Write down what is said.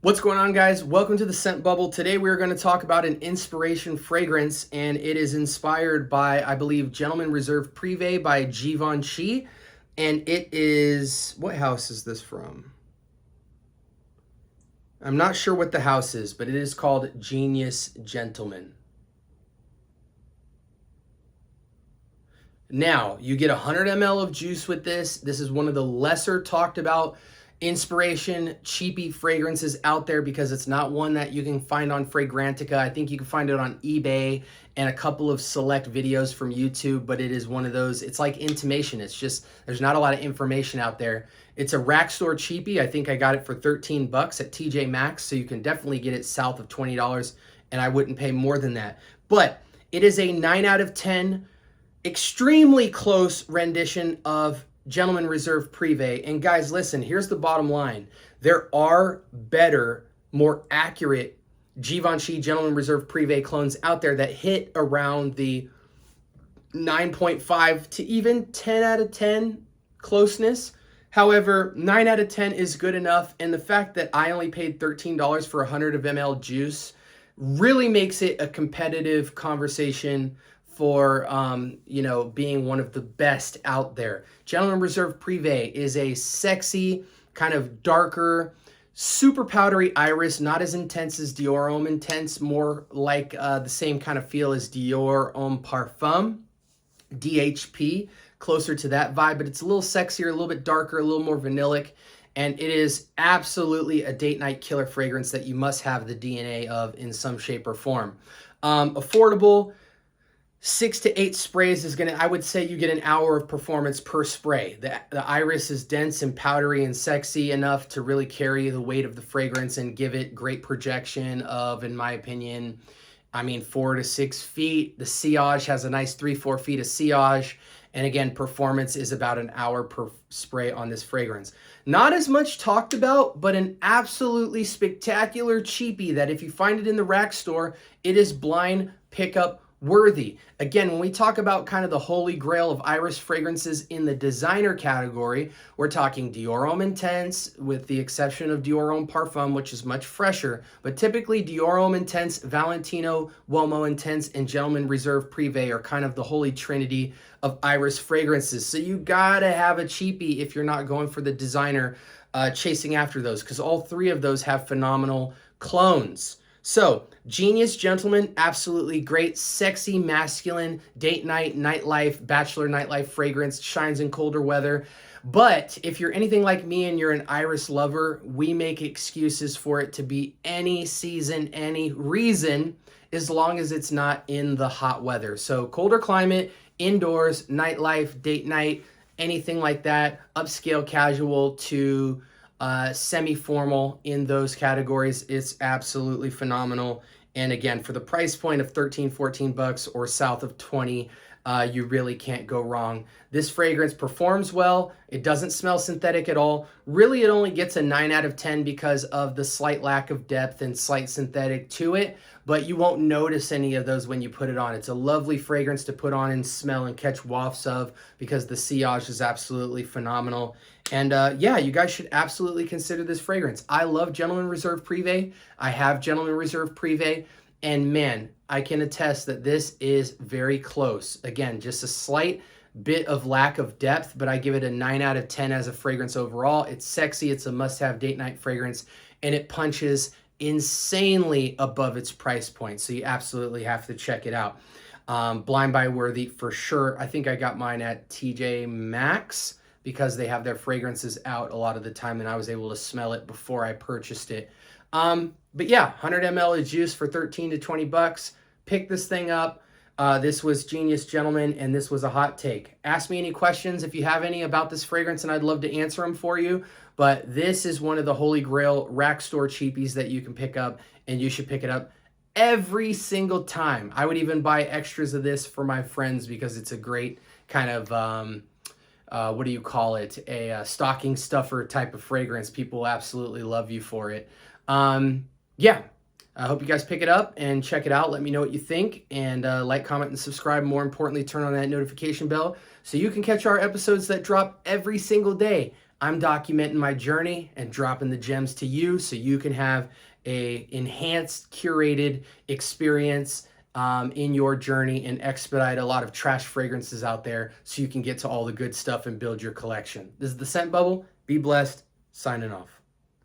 What's going on, guys? Welcome to the Scent Bubble. Today we're going to talk about an inspiration fragrance, and it is inspired by, I believe, Gentleman Reserve Privee by Givenchy, and it is, what house is this from? I'm not sure what the house is, but it is called Genius Gentleman. Now, you get 100 ml of juice with this. This is one of the lesser talked about inspiration cheapy fragrances out there because it's not one that you can find on Fragrantica. I think you can find it on eBay and a couple of select videos from YouTube, but it is one of those, it's like intimation. It's just, there's not a lot of information out there. It's a rack store cheapie. I think I got it for 13 bucks at TJ Maxx, so you can definitely get it south of $20, and I wouldn't pay more than that. But it is a 9 out of 10, extremely close rendition of Gentleman Reserve Privee. And guys, listen, here's the bottom line. There are better, more accurate Givenchy Gentleman Reserve Privee clones out there that hit around the 9.5 to even 10 out of 10 closeness. However, 9 out of 10 is good enough. And the fact that I only paid $13 for 100 of ml juice really makes it a competitive conversation for, being one of the best out there. Gentleman Reserve Privee is a sexy, kind of darker, super powdery iris, not as intense as Dior Homme Intense, more like the same kind of feel as Dior Homme Parfum, DHP, closer to that vibe, but it's a little sexier, a little bit darker, a little more vanillic, and it is absolutely a date night killer fragrance that you must have the DNA of in some shape or form. Affordable. 6 to 8 sprays is I would say you get an hour of performance per spray. The iris is dense and powdery and sexy enough to really carry the weight of the fragrance and give it great projection of, in my opinion, 4 to 6 feet. The sillage has a nice 3-4 feet of sillage. And again, performance is about an hour per spray on this fragrance. Not as much talked about, but an absolutely spectacular cheapie that if you find it in the rack store, it is blind pickup worthy. Again, when we talk about kind of the holy grail of iris fragrances in the designer category, we're talking Dior Homme Intense, with the exception of Dior Homme Parfum, which is much fresher, but typically Dior Homme Intense, Valentino, Uomo Intense, and Gentleman Reserve Privee are kind of the holy trinity of iris fragrances. So you gotta have a cheapie if you're not going for the designer, chasing after those, because all three of those have phenomenal clones. So, Genius Gentleman, absolutely great, sexy, masculine, date night, nightlife, bachelor nightlife fragrance, shines in colder weather. But if you're anything like me and you're an iris lover, we make excuses for it to be any season, any reason, as long as it's not in the hot weather. So, colder climate, indoors, nightlife, date night, anything like that, upscale casual to semi-formal in those categories, it's absolutely phenomenal. And again, for the price point of 13, 14 bucks or south of 20, you really can't go wrong. This fragrance performs well. It doesn't smell synthetic at all. Really, it only gets a 9 out of 10 because of the slight lack of depth and slight synthetic to it, but you won't notice any of those when you put it on. It's a lovely fragrance to put on and smell and catch wafts of because the sillage is absolutely phenomenal. And yeah, you guys should absolutely consider this fragrance. I love Gentleman Reserve Privee. I have Gentleman Reserve Privee. And man, I can attest that this is very close. Again, just a slight bit of lack of depth, but I give it a 9 out of 10 as a fragrance overall. It's sexy. It's a must-have date night fragrance, and it punches insanely above its price point. So you absolutely have to check it out. Blind buy worthy for sure. I think I got mine at TJ Maxx because they have their fragrances out a lot of the time, and I was able to smell it before I purchased it. But yeah, 100 ml of juice for 13 to 20 bucks. Pick this thing up. This was Genius Gentleman, and this was a hot take. Ask me any questions if you have any about this fragrance, and I'd love to answer them for you. But this is one of the holy grail rack store cheapies that you can pick up, and you should pick it up every single time. I would even buy extras of this for my friends because it's a great kind of what do you call it? A stocking stuffer type of fragrance. People absolutely love you for it. Yeah, I hope you guys pick it up and check it out. Let me know what you think, and like, comment, and subscribe. More importantly, turn on that notification bell so you can catch our episodes that drop every single day. I'm documenting my journey and dropping the gems to you so you can have a enhanced, curated experience in your journey and expedite a lot of trash fragrances out there so you can get to all the good stuff and build your collection. This is the Scent Bubble. Be blessed. Signing off.